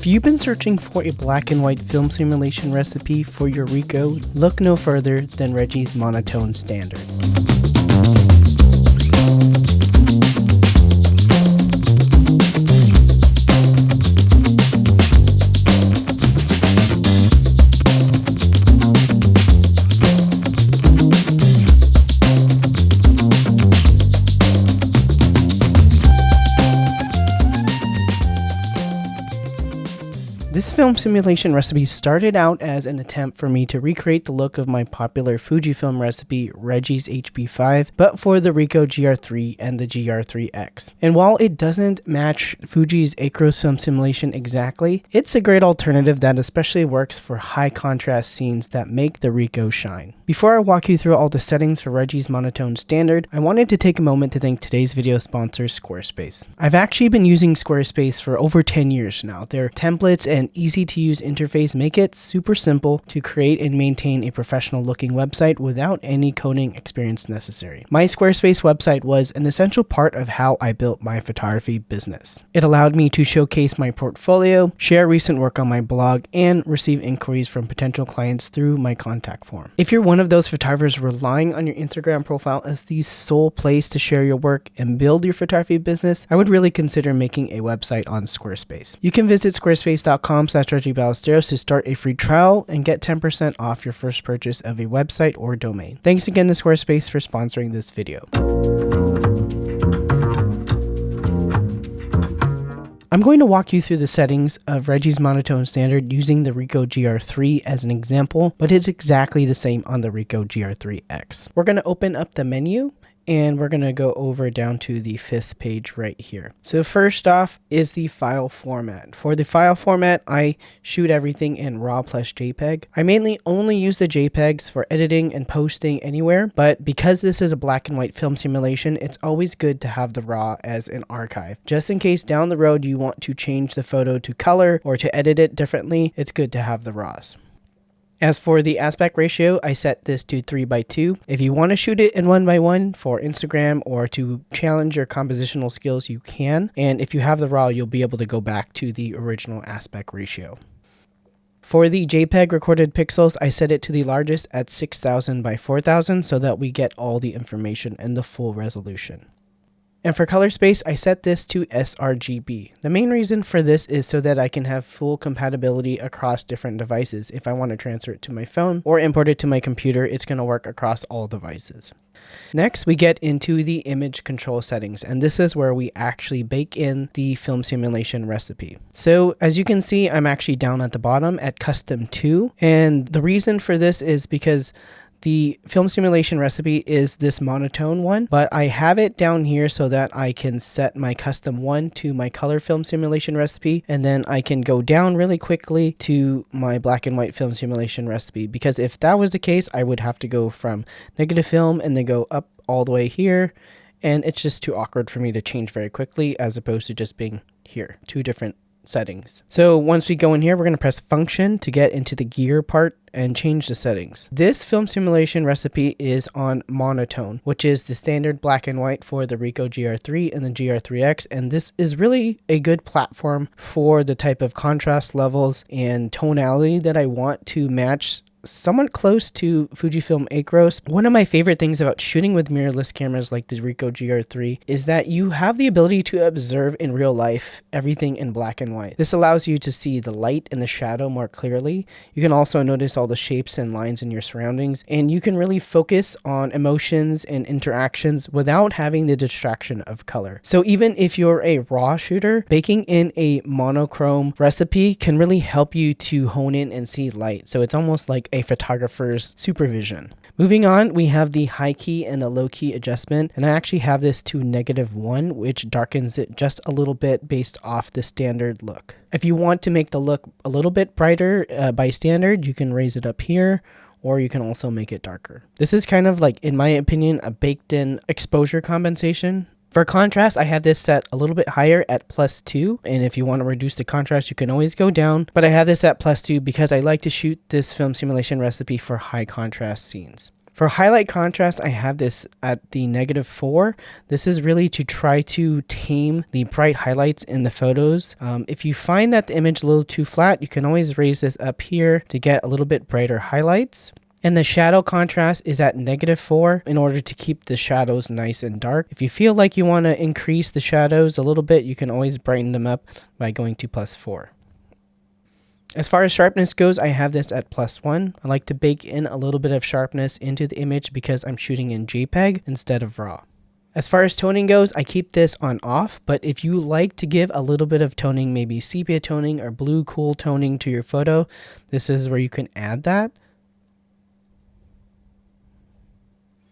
If you've been searching for a black and white film simulation recipe for your Ricoh, look no further than Reggie's Monotone standard. This film simulation recipe started out as an attempt for me to recreate the look of my popular Fujifilm recipe Reggie's HP5, but for the Ricoh GR III and the GR IIIx. And while it doesn't match Fuji's acros film simulation exactly, it's a great alternative that especially works for high contrast scenes that make the Ricoh shine. Before I walk you through all the settings for Reggie's Monotone standard, I wanted to take a moment to thank today's video sponsor, Squarespace. I've actually been using Squarespace for over 10 years now. Their templates and easy to use interface make it super simple to create and maintain a professional looking website without any coding experience necessary. My Squarespace website was an essential part of how I built my photography business. It allowed me to showcase my portfolio, share recent work on my blog, and receive inquiries from potential clients through my contact form. If you're one of those photographers relying on your Instagram profile as the sole place to share your work and build your photography business, I would really consider making a website on Squarespace. You can visit squarespace.com/Reggie Ballesteros to start a free trial and get 10% off your first purchase of a website or domain. Thanks again to Squarespace for sponsoring this video. I'm going to walk you through the settings of Reggie's Monotone standard using the Ricoh GR III as an example, but it's exactly the same on the Ricoh GR IIIx. We're going to open up the menu and we're going to go over down to the 5th page right here. So first off is the file format. For the file format, I shoot everything in RAW plus JPEG. I mainly only use the JPEGs for editing and posting anywhere, but because this is a black and white film simulation, it's always good to have the RAW as an archive. Just in case down the road you want to change the photo to color or to edit it differently, it's good to have the RAWs. As for the aspect ratio, I set this to 3:2. If you want to shoot it in 1:1 for Instagram or to challenge your compositional skills, you can. And if you have the RAW, you'll be able to go back to the original aspect ratio. For the JPEG recorded pixels, I set it to the largest at 6000 by 4000 so that we get all the information in the full resolution. And for color space, I set this to sRGB. The main reason for this is so that I can have full compatibility across different devices. If I want to transfer it to my phone or import it to my computer, it's going to work across all devices. Next, we get into the image control settings, and this is where we actually bake in the film simulation recipe. So as you can see, I'm actually down at the bottom at custom 2, and the reason for this is because the film simulation recipe is this monotone one, but I have it down here so that I can set my custom 1 to my color film simulation recipe, and then I can go down really quickly to my black and white film simulation recipe, because if that was the case, I would have to go from negative film and then go up all the way here, and it's just too awkward for me to change very quickly as opposed to just being here, 2 different settings. So once we go in here, we're going to press function to get into the gear part and change the settings. This film simulation recipe is on monotone, which is the standard black and white for the Ricoh GR III and the GR IIIx, and this is really a good platform for the type of contrast levels and tonality that I want to match somewhat close to Fujifilm acros. One of my favorite things about shooting with mirrorless cameras like the Ricoh GR III is that you have the ability to observe in real life everything in black and white. This allows you to see the light and the shadow more clearly. You can also notice all the shapes and lines in your surroundings, and you can really focus on emotions and interactions without having the distraction of color. So even if you're a RAW shooter, baking in a monochrome recipe can really help you to hone in and see light. So it's almost like a photographer's supervision. Moving on, we have the high key and the low key adjustment, and I actually have this to -1, which darkens it just a little bit based off the standard look. If you want to make the look a little bit brighter by standard, you can raise it up here, or you can also make it darker. This is kind of like, in my opinion, a baked in exposure compensation. For contrast, I have this set a little bit higher at +2, and if you want to reduce the contrast, you can always go down, but I have this at +2 because I like to shoot this film simulation recipe for high contrast scenes. For highlight contrast, I have this at the -4. This is really to try to tame the bright highlights in the photos. If you find that the image is a little too flat, you can always raise this up here to get a little bit brighter highlights. And the shadow contrast is at -4 in order to keep the shadows nice and dark. If you feel like you want to increase the shadows a little bit, you can always brighten them up by going to +4. As far as sharpness goes, I have this at +1. I like to bake in a little bit of sharpness into the image because I'm shooting in JPEG instead of RAW. As far as toning goes, I keep this on off, but if you like to give a little bit of toning, maybe sepia toning or blue cool toning to your photo, this is where you can add that.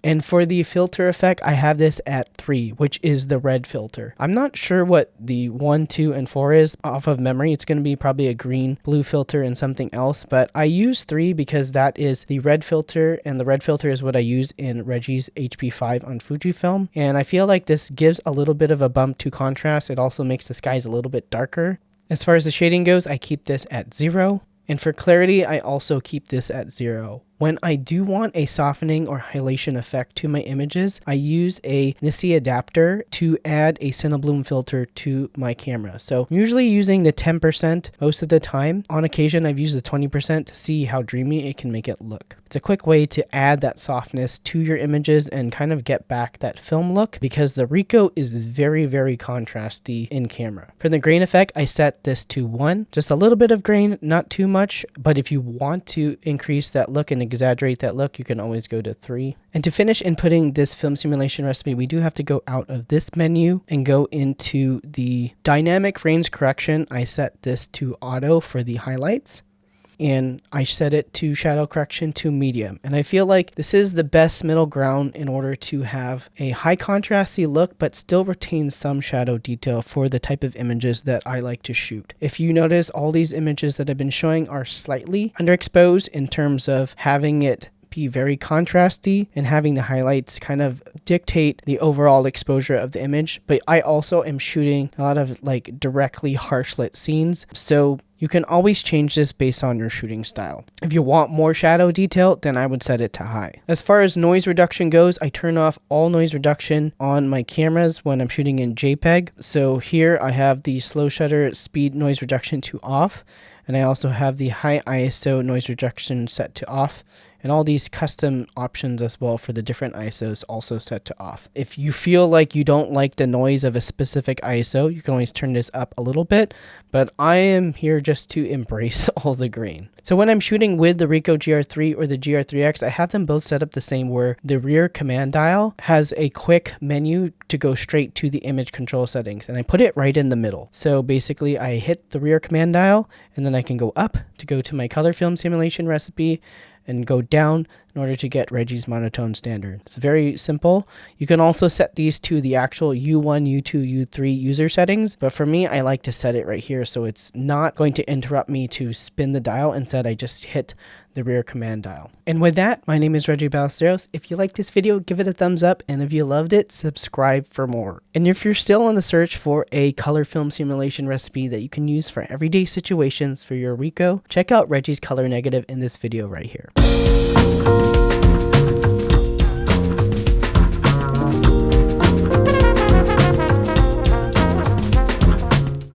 And for the filter effect, I have this at 3, which is the red filter. I'm not sure what the 1, 2, and 4 is off of memory. It's going to be probably a green, blue filter, and something else. But I use 3 because that is the red filter, and the red filter is what I use in Reggie's HP5 on Fujifilm. And I feel like this gives a little bit of a bump to contrast. It also makes the skies a little bit darker. As far as the shading goes, I keep this at 0. And for clarity, I also keep this at 0. When I do want a softening or highlightation effect to my images, I use a Nissi adapter to add a Cinebloom filter to my camera. So I'm usually using the 10% most of the time. On occasion, I've used the 20% to see how dreamy it can make it look. It's a quick way to add that softness to your images and kind of get back that film look because the Ricoh is very, very contrasty in camera. For the grain effect, I set this to 1. Just a little bit of grain, not too much, but if you want to increase that look and exaggerate that look, you can always go to 3. And to finish inputting this film simulation recipe, we do have to go out of this menu and go into the dynamic range correction. I set this to auto for the highlights, and I set it to shadow correction to medium. And I feel like this is the best middle ground in order to have a high contrasty look, but still retain some shadow detail for the type of images that I like to shoot. If you notice, all these images that I've been showing are slightly underexposed in terms of having it be very contrasty and having the highlights kind of dictate the overall exposure of the image. But I also am shooting a lot of like directly harsh lit scenes, so you can always change this based on your shooting style. If you want more shadow detail, then I would set it to high. As far as noise reduction goes, I turn off all noise reduction on my cameras when I'm shooting in JPEG. So here I have the slow shutter speed noise reduction to off, and I also have the high ISO noise reduction set to off, and all these custom options as well for the different ISOs also set to off. If you feel like you don't like the noise of a specific ISO, you can always turn this up a little bit, but I am here just to embrace all the grain. So when I'm shooting with the Ricoh GR III or the GR IIIx, I have them both set up the same, where the rear command dial has a quick menu to go straight to the image control settings, and I put it right in the middle. So basically I hit the rear command dial, and then I can go up to go to my color film simulation recipe, and go down in order to get Reggie's monotone standard. It's very simple. You can also set these to the actual U1, U2, U3 user settings, but for me, I like to set it right here so it's not going to interrupt me to spin the dial. Instead, I just hit the rear command dial. And with that, my name is Reggie Ballesteros. If you liked this video, give it a thumbs up, and if you loved it, subscribe for more. And if you're still on the search for a color film simulation recipe that you can use for everyday situations for your Ricoh, check out Reggie's color negative in this video right here.